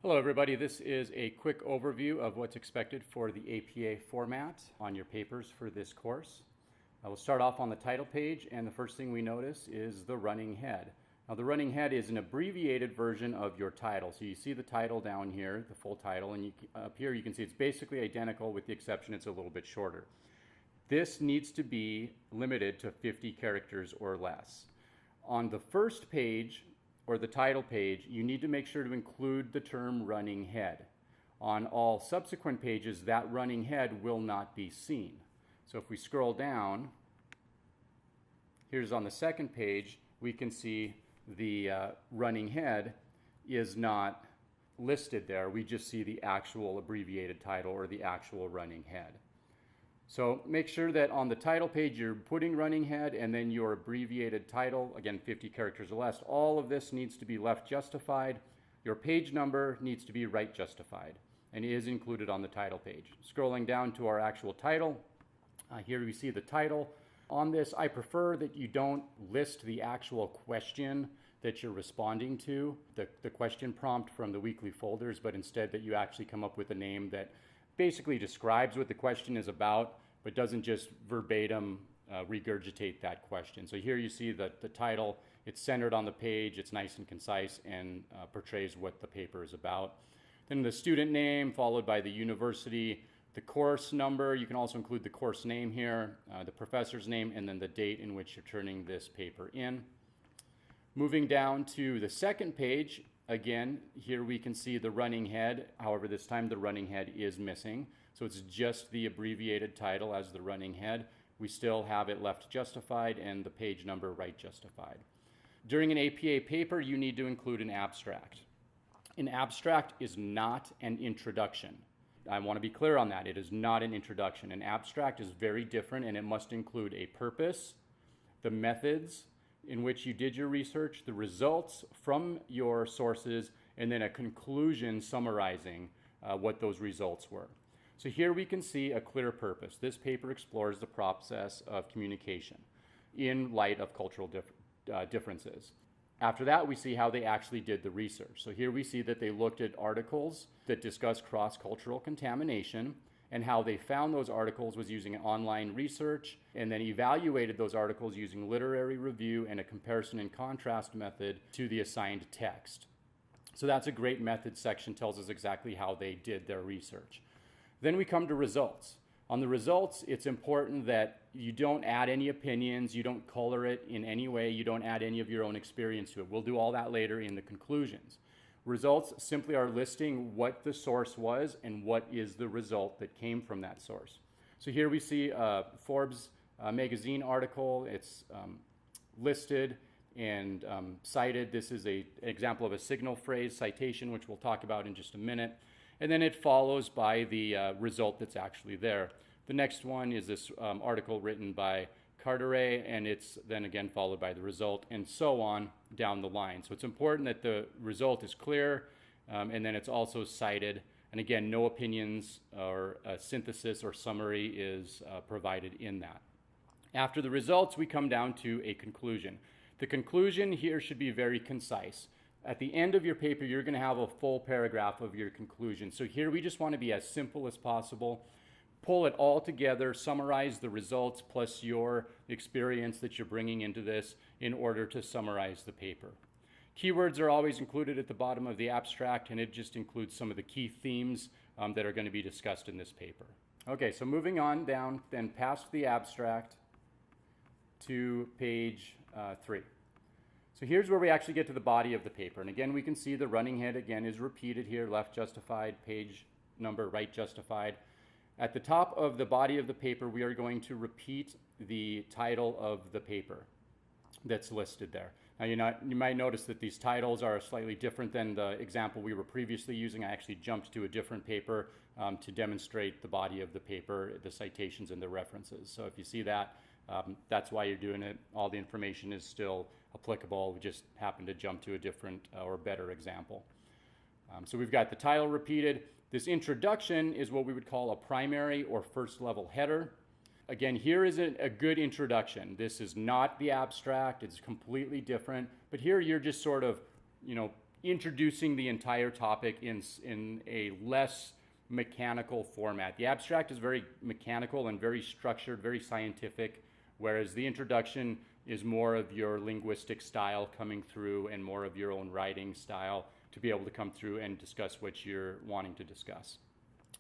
Hello everybody, this is a quick overview of what's expected for the APA format on your papers for this course. We'll start off on the title page, and the first thing we notice is the running head. Now the running head is an abbreviated version of your title. So you see the title down here, the full title, and up here you can see it's basically identical with the exception it's a little bit shorter. This needs to be limited to 50 characters or less. On the first page, or the title page, you need to make sure to include the term running head. On all subsequent pages, that running head will not be seen. So if we scroll down, here's on the second page, we can see the running head is not listed there. We just see the actual abbreviated title or the actual running head. So make sure that on the title page you're putting running head and then your abbreviated title, again 50 characters or less. All of this needs to be left justified. Your page number needs to be right justified and is included on the title page. Scrolling down to our actual title, here we see the title. On this, I prefer that you don't list the actual question that you're responding to, the question prompt from the weekly folders, but instead that you actually come up with a name that basically describes what the question is about, but doesn't just verbatim regurgitate that question. So here you see that the title, it's centered on the page, it's nice and concise, and portrays what the paper is about. Then the student name, followed by the university, the course number. You can also include the course name here, the professor's name, and then the date in which you're turning this paper in. Moving down to the second page, again, here we can see the running head. However, this time the running head is missing. So it's just the abbreviated title as the running head. We still have it left justified and the page number right justified. During an APA paper, you need to include an abstract. An abstract is not an introduction. I want to be clear on that. It is not an introduction. An abstract is very different, and it must include a purpose, the methods in which you did your research, the results from your sources, and then a conclusion summarizing what those results were. So here we can see a clear purpose. This paper explores the process of communication in light of cultural differences. After that, we see how they actually did the research. So here we see that they looked at articles that discuss cross-cultural contamination, and how they found those articles was using online research, and then evaluated those articles using literary review and a comparison and contrast method to the assigned text. So that's a great method section, tells us exactly how they did their research. Then we come to results. On the results, it's important that you don't add any opinions, you don't color it in any way, you don't add any of your own experience to it. We'll do all that later in the conclusions. Results simply are listing what the source was and what is the result that came from that source. So here we see a Forbes magazine article. It's listed and cited. This is an example of a signal phrase citation, which we'll talk about in just a minute. And then it follows by the result that's actually there. The next one is this article written by Carteret, and it's then again followed by the result, and so on down the line. So it's important that the result is clear, and then it's also cited. And again, no opinions or synthesis or summary is provided in that. After the results, we come down to a conclusion. The conclusion here should be very concise. At the end of your paper, you're going to have a full paragraph of your conclusion. So here we just want to be as simple as possible. Pull it all together, summarize the results plus your experience that you're bringing into this in order to summarize the paper. Keywords are always included at the bottom of the abstract, and it just includes some of the key themes that are going to be discussed in this paper. Okay, so moving on down then past the abstract to page 3. So here's where we actually get to the body of the paper. And again, we can see the running head again is repeated here, left justified, page number right justified. At the top of the body of the paper, we are going to repeat the title of the paper that's listed there. Now, you might notice that these titles are slightly different than the example we were previously using. I actually jumped to a different paper to demonstrate the body of the paper, the citations and the references. So if you see that, that's why you're doing it. All the information is still applicable. We just happen to jump to a different or better example. So we've got the title repeated. This introduction is what we would call a primary or first level header. Again, here is a good introduction. This is not the abstract. It's completely different. But here you're just sort of, introducing the entire topic in a less mechanical format. The abstract is very mechanical and very structured, very scientific, whereas the introduction is more of your linguistic style coming through and more of your own writing style to be able to come through and discuss what you're wanting to discuss.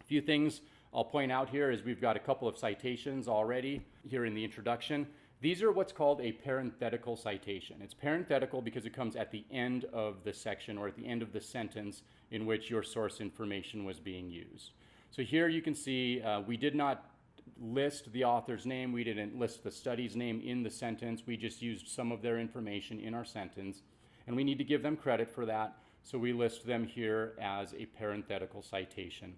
A few things I'll point out here is we've got a couple of citations already here in the introduction. These are what's called a parenthetical citation. It's parenthetical because it comes at the end of the section or at the end of the sentence in which your source information was being used. So here you can see we did not list the author's name. We didn't list the study's name in the sentence. We just used some of their information in our sentence, and we need to give them credit for that, so we list them here as a parenthetical citation.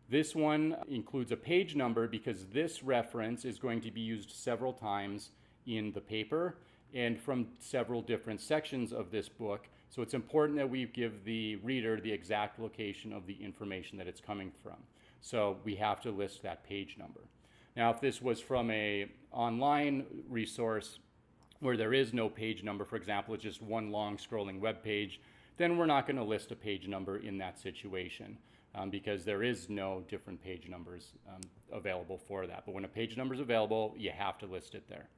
This one includes a page number because this reference is going to be used several times in the paper and from several different sections of this book. So it's important that we give the reader the exact location of the information that it's coming from. So we have to list that page number. Now, if this was from an online resource where there is no page number, for example, it's just one long scrolling web page, then we're not going to list a page number in that situation because there is no different page numbers available for that. But when a page number is available, you have to list it there.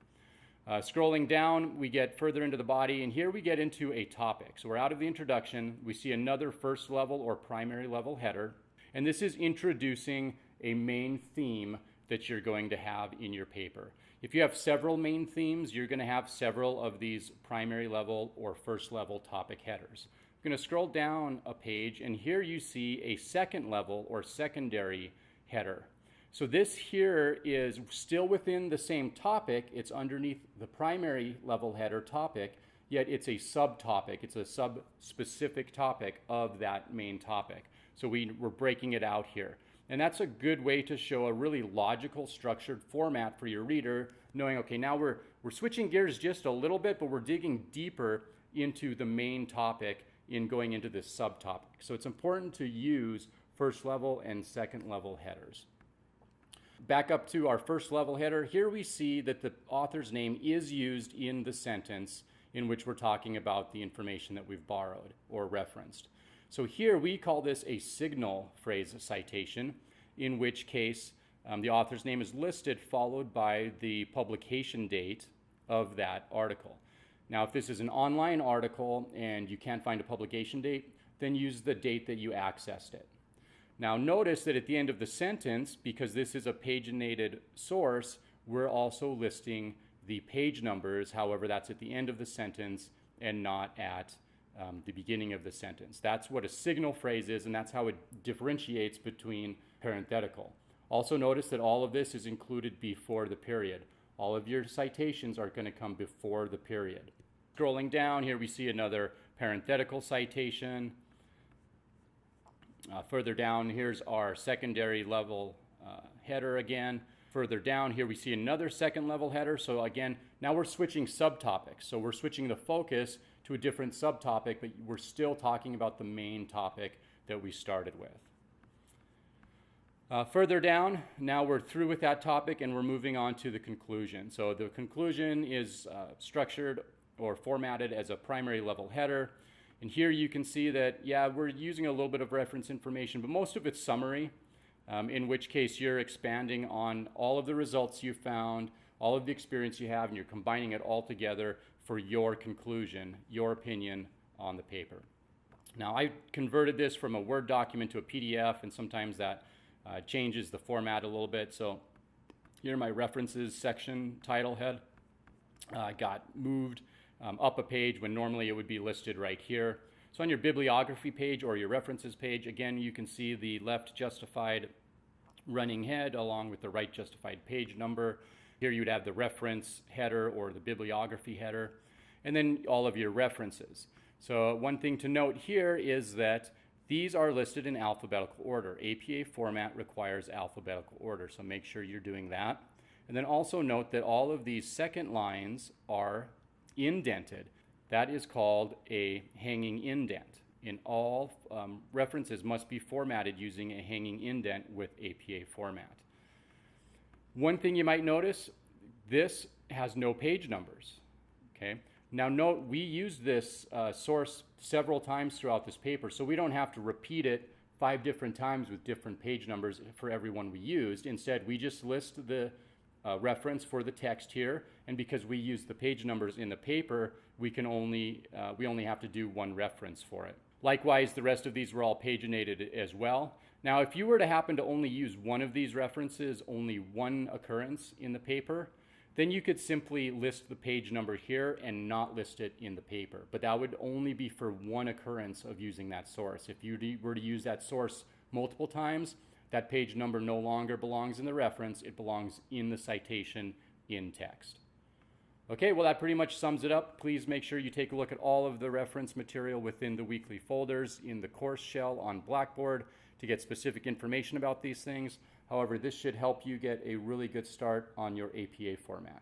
Scrolling down, we get further into the body, and here we get into a topic. So we're out of the introduction. We see another first level or primary level header, and this is introducing a main theme that you're going to have in your paper. If you have several main themes, you're going to have several of these primary level or first level topic headers. I'm going to scroll down a page, and here you see a second level or secondary header. So this here is still within the same topic. It's underneath the primary level header topic, yet it's a subtopic. It's a sub-specific topic of that main topic. So we're breaking it out here. And that's a good way to show a really logical, structured format for your reader, knowing, okay, now we're switching gears just a little bit, but we're digging deeper into the main topic in going into this subtopic. So it's important to use first level and second level headers. Back up to our first level header, here we see that the author's name is used in the sentence in which we're talking about the information that we've borrowed or referenced. So here we call this a signal phrase citation, in which case the author's name is listed followed by the publication date of that article. Now, if this is an online article and you can't find a publication date, then use the date that you accessed it. Now, notice that at the end of the sentence, because this is a paginated source, we're also listing the page numbers. However, that's at the end of the sentence and not at the beginning of the sentence. That's what a signal phrase is, and that's how it differentiates between parenthetical. Also notice that all of this is included before the period. All of your citations are going to come before the period. Scrolling down here, we see another parenthetical citation. Further down, here's our secondary level header again. Further down here, we see another second level header. So again, now we're switching subtopics. So we're switching the focus to a different subtopic, but we're still talking about the main topic that we started with. Further down, now we're through with that topic and we're moving on to the conclusion. So the conclusion is structured or formatted as a primary level header. And here you can see that, yeah, we're using a little bit of reference information, but most of it's summary, in which case you're expanding on all of the results you found, all of the experience you have, and you're combining it all together for your conclusion, your opinion on the paper. Now, I converted this from a Word document to a PDF, and sometimes that changes the format a little bit. So here my references section title head got moved up a page when normally it would be listed right here. So on your bibliography page or your references page, again, you can see the left justified running head along with the right justified page number. Here you'd have the reference header or the bibliography header, and then all of your references. So one thing to note here is that these are listed in alphabetical order. APA format requires alphabetical order, so make sure you're doing that. And then also note that all of these second lines are indented. That is called a hanging indent. In all references must be formatted using a hanging indent with APA format. One thing you might notice, this has no page numbers. Okay? Now note, we use this source several times throughout this paper, so we don't have to repeat it 5 different times with different page numbers for every one we used. Instead, we just list the reference for the text here, and because we use the page numbers in the paper, we only have to do one reference for it. Likewise, the rest of these were all paginated as well. Now, if you were to happen to only use one of these references, only one occurrence in the paper, then you could simply list the page number here and not list it in the paper. But that would only be for one occurrence of using that source. If you were to use that source multiple times, that page number no longer belongs in the reference, it belongs in the citation in text. Okay, well that pretty much sums it up. Please make sure you take a look at all of the reference material within the weekly folders in the course shell on Blackboard to get specific information about these things. However, this should help you get a really good start on your APA format.